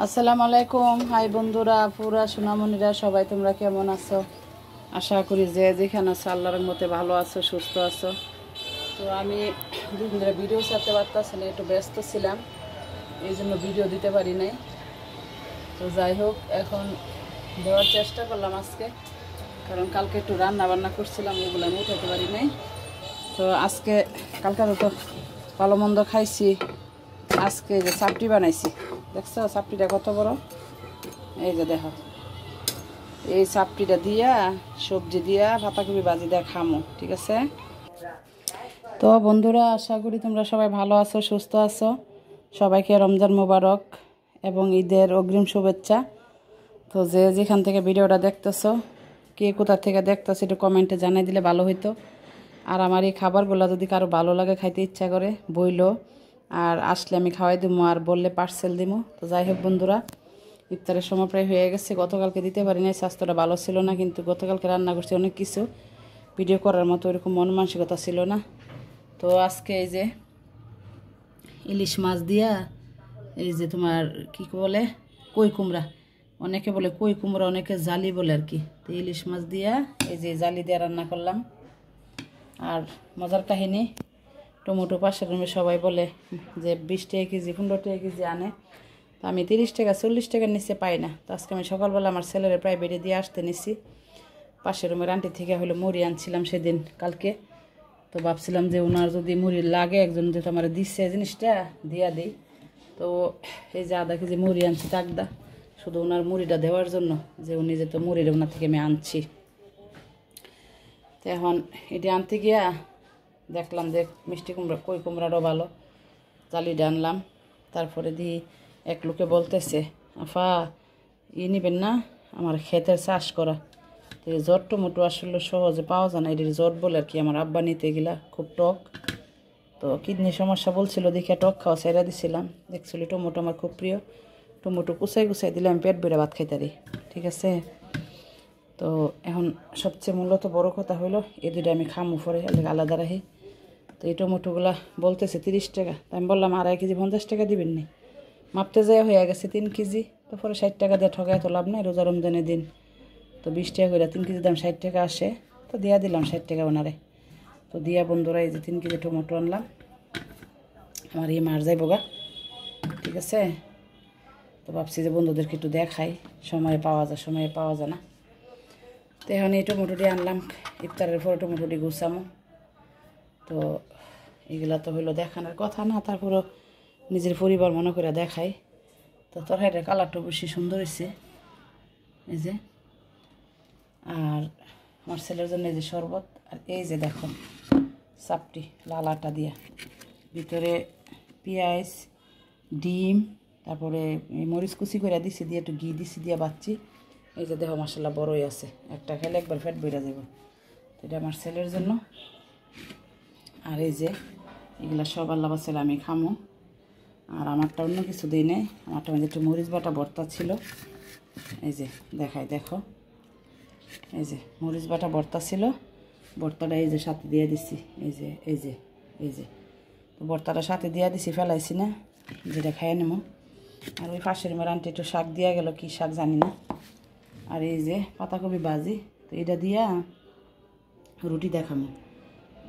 আসসালামু আলাইকুম। হাই বন্ধুরা, পুরা সোনামণিরা, সবাই তোমরা কেমন আছো? আশা করি যে যেখানে আছো আল্লাহর মতে ভালো আছো, সুস্থ আছো। তো আমি দুদিন ধরে ভিডিও ছাড়তে পারতেছি না, একটু ব্যস্ত ছিলাম, এই জন্য ভিডিও দিতে পারি নাই। তো যাই হোক, এখন দেওয়ার চেষ্টা করলাম আজকে, কারণ কালকে একটু রান্না বান্না করছিলাম, ওগুলো আমি উঠাতে পারি নাই। তো আজকে কালকে তো ভালো মন্দ খাইছি। আজকে যে চাপটি বানাইছি, দেখছো চাপটিটা কত বড়? এই যে দেখো, এই চাপটিটা দিয়া সবজি দিয়া পাতাকপি ভাজি দিয়ে খামো, ঠিক আছে? তো বন্ধুরা, আশা করি তোমরা সবাই ভালো আছো, সুস্থ আছো। সবাইকে রমজান মোবারক এবং ঈদের অগ্রিম শুভেচ্ছা। তো যে যেখান থেকে ভিডিওটা দেখতেছো, কে কোথা থেকে দেখতেছো, একটু কমেন্টে জানাই দিলে ভালো হইতো। আর আমার এই খাবারগুলো যদি কারো ভালো লাগে, খাইতে ইচ্ছা করে, বইলো, আর আসলে আমি খাওয়াই দিবো, আর বললে পার্সেল দিবো। তো যাই হোক বন্ধুরা, ইফতারের সময় প্রায় হয়ে গেছে। গতকালকে দিতে পারি নাই, স্বাস্থ্যটা ভালো ছিল না, কিন্তু গতকালকে রান্না করছি অনেক কিছু, ভিডিও করার মতো ওরকম মন মানসিকতা ছিল না। তো আজকে এই যে ইলিশ মাছ দিয়া, এই যে তোমার কি বলে, কই কুমড়া, অনেকে বলে কই কুমড়া, অনেকে জালি বলে আর কি। তো ইলিশ মাছ দিয়া এই যে জালি দিয়ে রান্না করলাম। আর মজার কাহিনী, টমেটো পাশের রুমে সবাই বলে যে 20 টাকা কেজি, 15 টাকা কেজি আনে, তো আমি 30 টাকা 40 টাকার নিচে পাই না। তো আজকে আমি সকালবেলা আমার ছেলের প্রাইভেটে দিয়ে আসতে নিছি, পাশের রুমের আন্টি থেকে হলো মুড়ি আনছিলাম সেদিন কালকে। তো ভাবছিলাম যে ওনার যদি মুড়ি লাগে, একজন যেহেতু আমার দিচ্ছে জিনিসটা দিয়া দিই। তো এই যে আধা কেজি মুড়ি আনছি টাকদা, শুধু ওনার মুড়িটা দেওয়ার জন্য, যে উনি যেহেতু মুড়িটা ওনার থেকে আমি আনছি। তো এখন এটি আনতে গিয়া দেখলাম যে মিষ্টি কুমড়া, কই কুমড়াটাও ভালো, জালিটা আনলাম। তারপরে দিয়ে এক লোকে বলতেছে, আফা নিবেন না আমার ক্ষেতের চাষ করা? তো এই জট টমেটো আসলে সহজে পাওয়া যায় না, এটির জট বলে আর কি। আমার আব্বা নিতে গেলা খুব টক, তো কিডনি সমস্যা বলছিল, দেখে টক খাওয়া ছেড়ে দিছিলাম। দেখছিলি টমেটো আমার খুব প্রিয়, টমেটো কুচাই কুচাই দিলে আমি পেট বেড়ে ভাত খাইতারি, ঠিক আছে? তো এখন সবচেয়ে মূলত বড় কথা হইলো এই দুইটা আমি খামু পরে আলাদা রাখি। তো এই টমেটোগুলা বলতেছে 30 টাকা, তো আমি বললাম 2.5 কেজি 50 টাকা দিবেন নি? মাপতে যায় হয়ে গেছে 3 কেজি, তো পরে 60 টাকা দিয়ে ঠকায় তো লাভ নাই, রোজা রমজানের দিন। তো 20 টাকা করে 3 কেজি দাম 60 টাকা আসে, তো দিয়া দিলাম 60 টাকা ওনারে। তো দিয়া বন্ধুরা এই যে 3 কেজি টমেটো আনলাম, আমার এই মার যাইব গা, ঠিক আছে? তো ভাবছি যে বন্ধুদেরকে একটু দেখাই, সময় পাওয়া যায়, সময় পাওয়া যায় না। তো এখন এই টমেটোটি আনলাম, ইফতারের পরে টমেটোটি গুছামো। তো এগুলা তো হইলো দেখানোর কথা না, তারপরও নিজের পরিবার মনে করে দেখাই। তো তরকারিটার কালারটা বেশি সুন্দর হয়েছে, এই যে। আর আমার ছেলের জন্য এই যে শরবত, আর এই যে দেখো চাপটি লাল আটা দিয়া, ভিতরে পেঁয়াজ, ডিম, তারপরে মরিচ কুচি করে দিছি, দিয়ে একটু ঘি দিছি, দিয়ে বাচ্ছি। এই যে দেখো মশলা বড়ই আছে, একটা খেলে একবার পেট বেড়ে যাব। তো এটা আমার ছেলের জন্য। আর এই যে এগুলা সব আল্লাহ ছেলে আমি খামো। আর আমারটা অন্য কিছু দিই নেই, আমারটা মধ্যে একটু মরিচ বাটা ভর্তা ছিল, এই যে দেখাই দেখো, এই যে মরিচ বাটা ভর্তা ছিল, ভর্তাটা এই যে সাথে দিয়ে দিছি, এই যে এই যে এই যে। তো ভর্তাটা সাথে দিয়ে দিছি, ফেলাইছি না, যেটা খাইয়ে নেবো। আর ওই পাশের মেয়ের আন্টি একটু শাক দিয়া গেল, কী শাক জানি না। আর এই যে পাতাকপি ভাজি, তো এটা দিয়া রুটি দেখামো,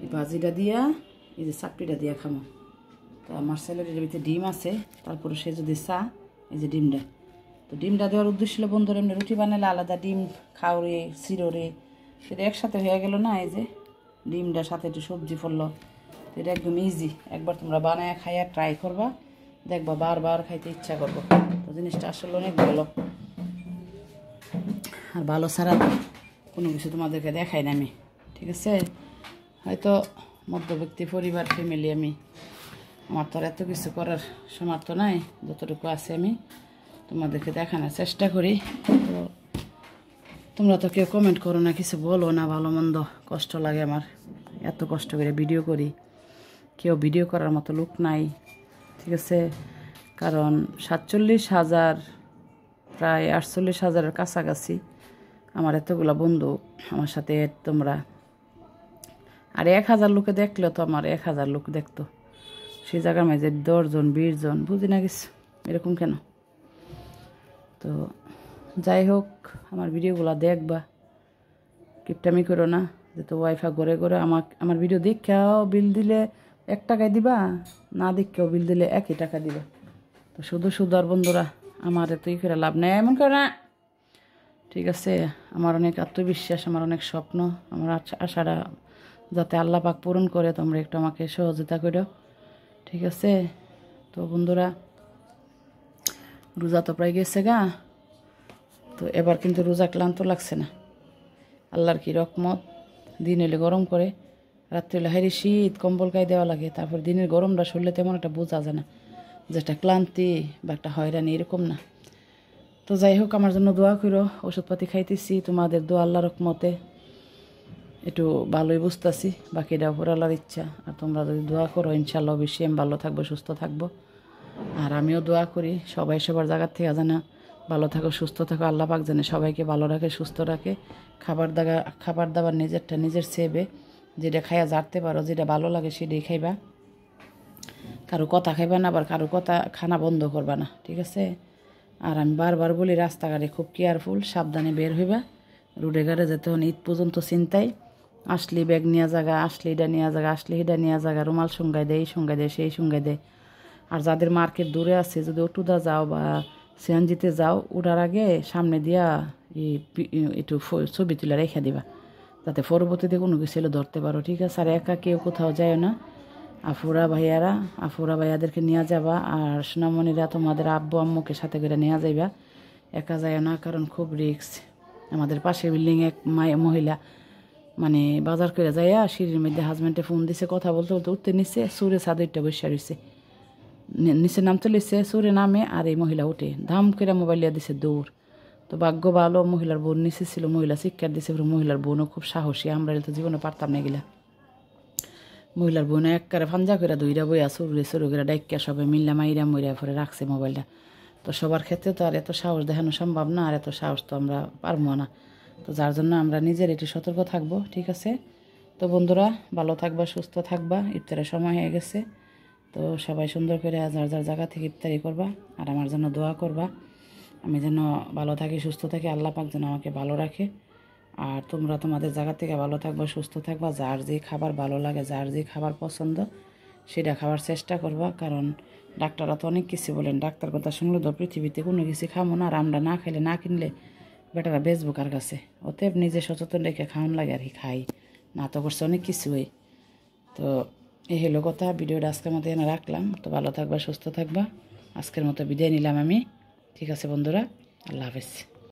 এই ভাজিটা দিয়া এই যে চাপড়িটা দিয়া খামো। তো আমার ছেলের ভিতরে ডিম আছে, তারপরে সে যদি চা, এই যে ডিমটা, তো ডিমটা দেওয়ার উদ্দেশ্য ছিল বন্ধুরা এমনি রুটি বানালে আলাদা ডিম খাওয়ারে চিরোরে, সেটা একসাথে হয়ে গেল না। এই যে ডিমটার সাথে একটু সবজি পড়লো, তো এটা একদম ইজি। একবার তোমরা বানায় খাইয়া ট্রাই করবা, দেখবা বারবার খাইতে ইচ্ছা করবো। তো জিনিসটা আসলে অনেক ভালো, আর ভালো ছাড়া কোনো কিছু তোমাদেরকে দেখাই না আমি, ঠিক আছে? হয়তো মধ্যবিত্ত পরিবার, ফ্যামিলি আমি, আমার তো আর এত কিছু করার সামর্থ্য নাই, যতটুকু আছে আমি তোমাদেরকে দেখানোর চেষ্টা করি। তো তোমরা তো কেউ কমেন্ট করো না, কিছু বলো না, ভালো মন্দ, কষ্ট লাগে আমার, এত কষ্ট করে ভিডিও করি, কেউ ভিডিও করার মতো লোক নাই, ঠিক আছে? কারণ 47,000 প্রায় 48,000-এর কাছাকাছি আমার এতগুলো বন্ধু আমার সাথে, তোমরা আর 1,000 লোকে দেখলেও তো আমার 1,000 লোক দেখতো, সেই জায়গার মাঝে 10 জন 20 জন, বুঝি না কিছু, এরকম কেন? তো যাই হোক আমার ভিডিওগুলো দেখবা, কিপটামি করো না, যেহেতু ওয়াইফাই ঘরে ঘরে আমার ভিডিও দেখেও বিল দিলে 1 টাকায় দিবা, না দেখেও বিল দিলে 1 টাকা দিবা। তো শুধু শুধু আর বন্ধুরা আমার এতই করে লাভ নেই, এমন করে না, ঠিক আছে? আমার অনেক আত্মবিশ্বাস, আমার অনেক স্বপ্ন, আমার আশাটা যাতে আল্লাহ পাক পূরণ করে, তোমরা একটু আমাকে সহযোগিতা করো, ঠিক আছে? তো বন্ধুরা রোজা তো প্রায় গেছে গা, তো এবার কিন্তু রোজা ক্লান্ত লাগছে না। আল্লাহর কি রকমত, দিন এলে গরম করে, রাত্রে হলে হাইরে শীত, কম্বল গায়ে দেওয়া লাগে, তারপর দিনের গরমটা শরীরে তেমন একটা বোঝা যায় না, যেটা ক্লান্তি বা একটা হয়রানি এরকম না। তো যাই হোক আমার জন্য দোয়া করো, ওষুধপাতি খাইতেছি, তোমাদের দোয়া আল্লাহর রকমতে একটু ভালোই বুঝতেছি, বাকিটা উপর আল্লাহর ইচ্ছা। আর তোমরা যদি দোয়া করো ইনশাল্লাহ অবশ্যই আমি ভালো থাকবো, সুস্থ থাকবো। আর আমিও দোয়া করি সবাই সবার জায়গার থেকে যেন ভালো থাকো, সুস্থ থাকো, আল্লাহ পাক যেন সবাইকে ভালো রাখে, সুস্থ রাখে। খাবার দাবার নিজেরটা নিজের সেবে, যেটা খাইয়া জারতে পারো, যেটা ভালো লাগে সেটাই খাইবা, কারো কথা খাইবা না, আবার কারো কথা খানা বন্ধ করবা না, ঠিক আছে? আর আমি বারবার বলি রাস্তাঘাটে খুব কেয়ারফুল, সাবধানে বের হইবা, রোডে ঘাটে যেতে হন ঈদ পর্যন্ত চিন্তাই, আসলে ব্যাগ নেওয়া জায়গা, আসলে এটা নেওয়া জায়গা, আসলে এটা নেওয়া জায়গা, রুমাল সঙ্গাই দেয়, এই সঙ্গাই দেয়, সেই সঙ্গাই দেয়। আর যাদের মার্কেট দূরে আছে, যদি অটুদা যাও বা সিএনজিতে যাও, ওটার আগে সামনে দিয়া একটু ছবি তুলে রেখে দিবা, যাতে পরবর্তীতে কোনো কিছু এলে ধরতে পারো, ঠিক আছে? আর একা কেউ কোথাও যায় না, আফুরা ভাইয়াদেরকে নিয়ে যাবা, আর সোনামণিরা তোমাদের আব্বু আম্মুকে সাথে করে নিয়ে যাইবা, একা যায় না, কারণ খুব রিস্ক। আমাদের পাশে বিল্ডিং এক মহিলা মানে বাজার করে যাইয়া সিঁড়ির মধ্যে হাজব্যান্ডে ফোন দিছে, কথা বলতে বলতে উঠতে নিচ্ছে, সুরে চাদরটা বসে রয়েছে, নিচে নামতে লিখছে, সুরে নামে আর এই মহিলা উঠে ধাম করে মোবাইল দিছে দৌড়। তো ভাগ্য ভালো মহিলার বোন নিচে ছিল, মহিলা শিক্ষার দিছে, মহিলার বোনও খুব সাহসী, আমরা তো জীবনে পারতাম না গেলা। মহিলার বোন একবারে ফাঞ্জা করে দইরা বইয়া সরু করে ডাইকা সবাই মিল্লা মাইরা মইরা পরে রাখছে মোবাইলটা। তো সবার ক্ষেত্রে তো আর এত সাহস দেখানো সম্ভব না, আর এত সাহস তো আমরা পারবো না। তো যার জন্য আমরা নিজের একটু সতর্ক থাকবো, ঠিক আছে? তো বন্ধুরা ভালো থাকবা, সুস্থ থাকবা, ইফতারের সময় হয়ে গেছে। তো সবাই সুন্দর করে যার যার জায়গা থেকে ইফতারি করবা, আর আমার জন্য দোয়া করবা, আমি যেন ভালো থাকি, সুস্থ থাকি, আল্লাহ পাক যেন আমাকে ভালো রাখে। আর তোমরা তোমাদের জায়গা থেকে ভালো থাকবা, সুস্থ থাকবা, যার যে খাবার ভালো লাগে, যার যে খাবার পছন্দ সেটা খাওয়ার চেষ্টা করবা। কারণ ডাক্তাররা তো অনেক কিছু বলেন, ডাক্তার কথা শুনলে তো পৃথিবীতে কোনো কিছু খামো না, আর আমরা না খাইলে না কিনলে বেটারা বেচবো কার কাছে? অতএব নিজে সচেতন রেখে খাওয়ান লাগে আর কি, খাই না তো করছে অনেক কিছুই। তো এই হলো কথা, ভিডিওটা আজকের মতো এনে রাখলাম। তো ভালো থাকবা, সুস্থ থাকবা, আজকের মতো বিদায় নিলাম আমি, ঠিক আছে বন্ধুরা, আল্লাহ হাফেজ।